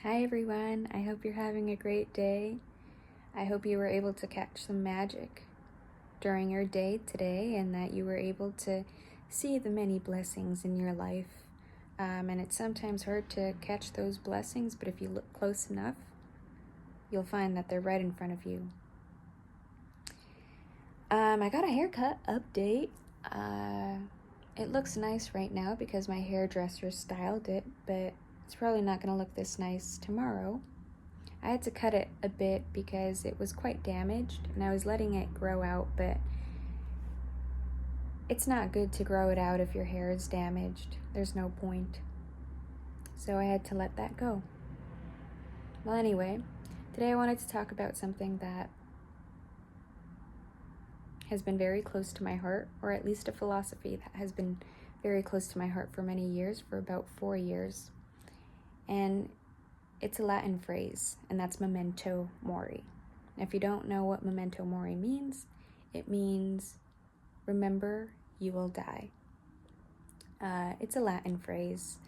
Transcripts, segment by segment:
Hi everyone, I hope you're having a great day. I hope you were able to catch some magic during your day today and that you were able to see the many blessings in your life. And it's sometimes hard to catch those blessings, but if you look close enough, you'll find that they're right in front of you. I got a haircut update. It looks nice right now because my hairdresser styled it, but it's probably not going to look this nice tomorrow. I had to cut it a bit because it was quite damaged and I was letting it grow out, but it's not good to grow it out if your hair is damaged. There's no point. So I had to let that go. Well, anyway, today I wanted to talk about something that has been very close to my heart, or at least a philosophy that has been very close to my heart for many years, for about 4 years. And it's a Latin phrase, and that's memento mori. Now, if you don't know what memento mori means, it means remember you will die. It's a Latin phrase.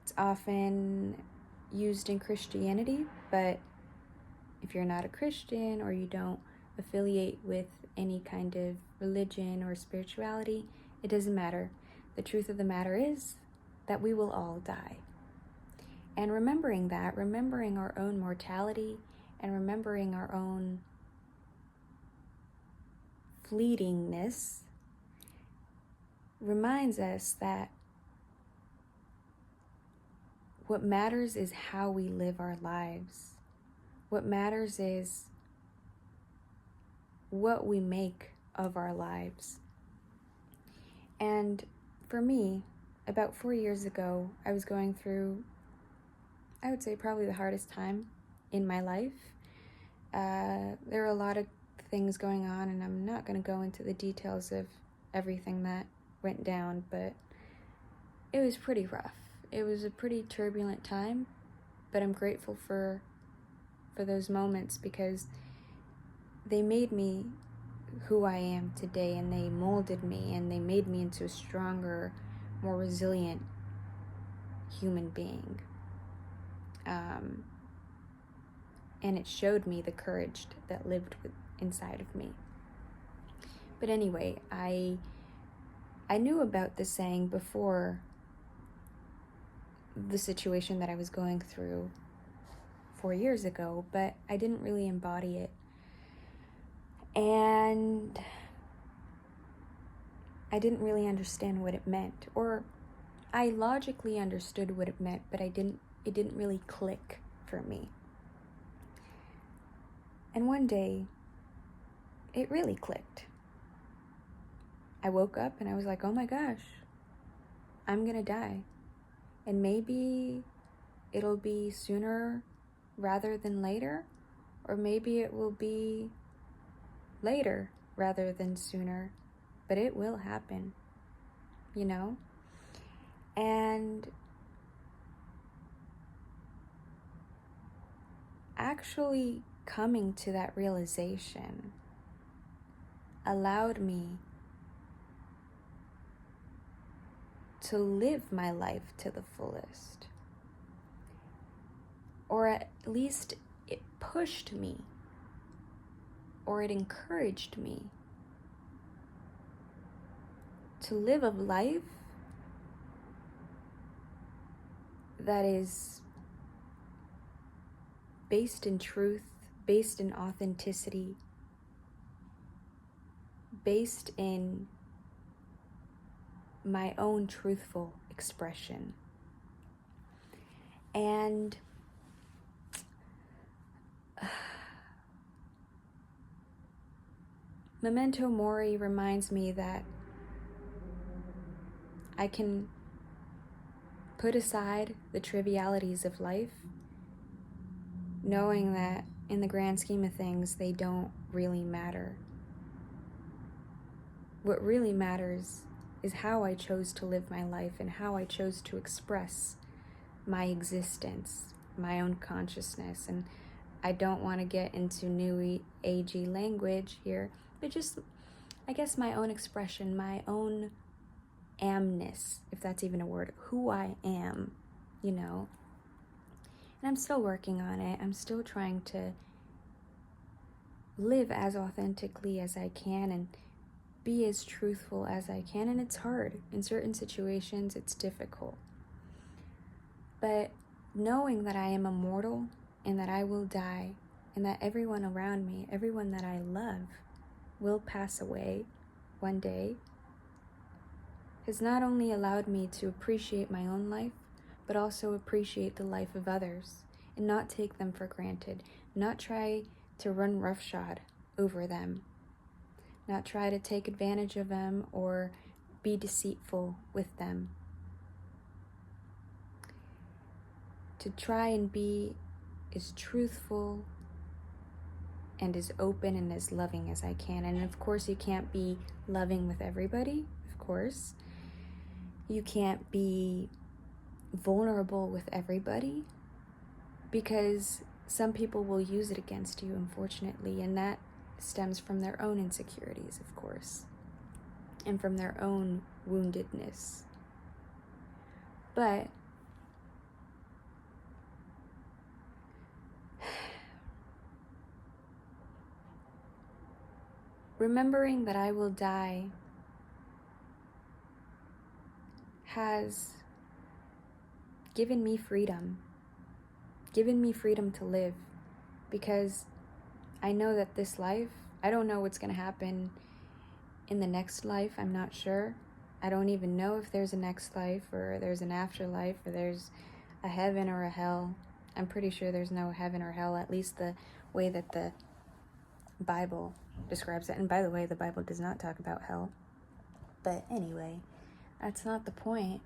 It's often used in Christianity, but if you're not a Christian or you don't affiliate with any kind of religion or spirituality, it doesn't matter. The truth of the matter is that we will all die. And remembering that, remembering our own mortality and remembering our own fleetingness reminds us that what matters is how we live our lives. What matters is what we make of our lives. And for me, about 4 years ago, I was going through, I would say, probably the hardest time in my life. There were a lot of things going on, and I'm not going to go into the details of everything that went down, but it was pretty rough. It was a pretty turbulent time, but I'm grateful for those moments because they made me who I am today, and they molded me, and they made me into a stronger, more resilient human being. And it showed me the courage that lived inside of me. But anyway, I knew about this saying before the situation that I was going through 4 years ago, but I didn't really embody it. And I didn't really understand what it meant, or I logically understood what it meant, but it didn't really click for me. And one day, it really clicked. I woke up and I was like, oh my gosh, I'm gonna die. And maybe it'll be sooner rather than later, or maybe it will be later rather than sooner, but it will happen, you know? And actually coming to that realization allowed me to live my life to the fullest. Or at least it pushed me, or it encouraged me to live a life that is based in truth, based in authenticity, based in my own truthful expression. And memento mori reminds me that I can put aside the trivialities of life, knowing that in the grand scheme of things, they don't really matter. What really matters is how I chose to live my life and how I chose to express my existence, my own consciousness. And I don't want to get into new agey language here, but just, I guess, my own expression, my own amness, if that's even a word, who I am, you know. And I'm still working on it. I'm still trying to live as authentically as I can and be as truthful as I can. And it's hard. In certain situations, it's difficult. But knowing that I am immortal and that I will die and that everyone around me, everyone that I love, will pass away one day, has not only allowed me to appreciate my own life, but also appreciate the life of others and not take them for granted, not try to run roughshod over them, not try to take advantage of them or be deceitful with them. To try and be as truthful and as open and as loving as I can. And of course, you can't be loving with everybody, of course. You can't be vulnerable with everybody because some people will use it against you, unfortunately, and that stems from their own insecurities, of course, and from their own woundedness. But remembering that I will die has given me freedom to live, because I know that this life, I don't know what's going to happen in the next life. I'm not sure. I don't even know if there's a next life or there's an afterlife or there's a heaven or a hell. I'm pretty sure there's no heaven or hell, at least the way that the Bible describes it. And by the way, the Bible does not talk about hell. But anyway, that's not the point.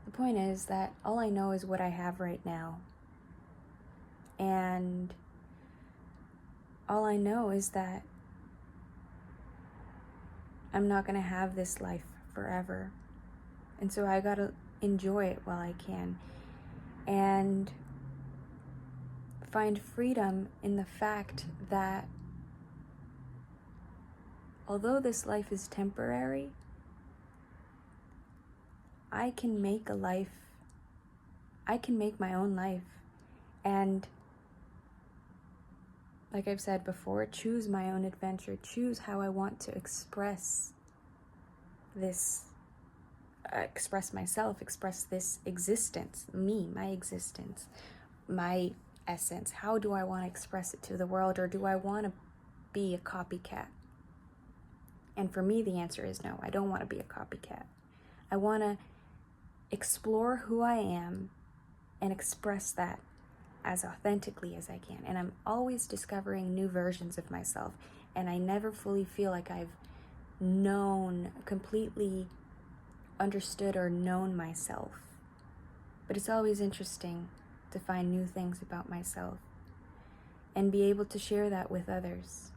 The point is that all I know is what I have right now. And all I know is that I'm not going to have this life forever. And so I got to enjoy it while I can. And find freedom in the fact that although this life is temporary, I can make my own life. And like I've said before, choose my own adventure, choose how I want to express myself, express this existence, me, my existence, my essence. How do I want to express it to the world, or do I want to be a copycat? And for me, the answer is no, I don't want to be a copycat. I want to explore who I am and express that as authentically as I can. And I'm always discovering new versions of myself, and I never fully feel like I've completely understood or known myself. But it's always interesting to find new things about myself and be able to share that with others.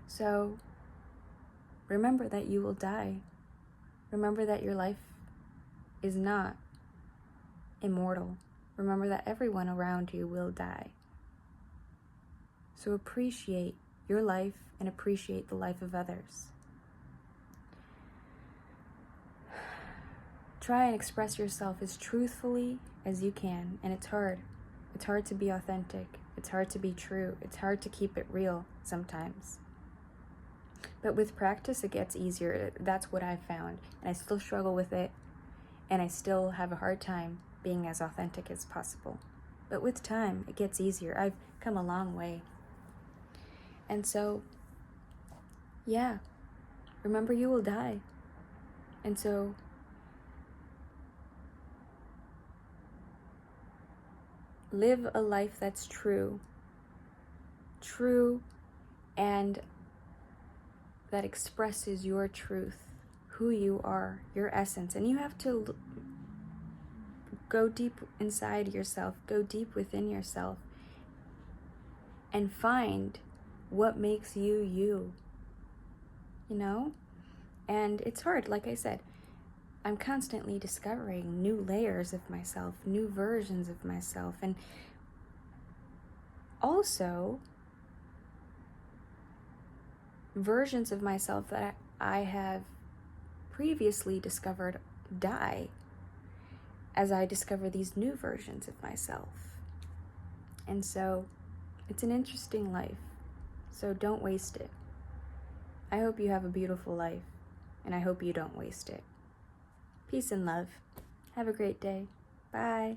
So remember that you will die. Remember that your life is not immortal. Remember that everyone around you will die. So appreciate your life and appreciate the life of others. Try and express yourself as truthfully as you can, and it's hard. It's hard to be authentic. It's hard to be true. It's hard to keep it real sometimes. But with practice, it gets easier. That's what I've found. And I still struggle with it, and I still have a hard time being as authentic as possible. But with time, it gets easier. I've come a long way. And so, yeah, remember you will die. And so, live a life that's true, and that expresses your truth, who you are, your essence. And you have to go deep inside yourself, go deep within yourself, and find what makes you you, And it's hard, like I said. I'm constantly discovering new layers of myself, new versions of myself, and also versions of myself that I have previously discovered die. as I discover these new versions of myself. And so it's an interesting life, so don't waste it. I hope you have a beautiful life, and I hope you don't waste it. Peace and love. Have a great day. Bye.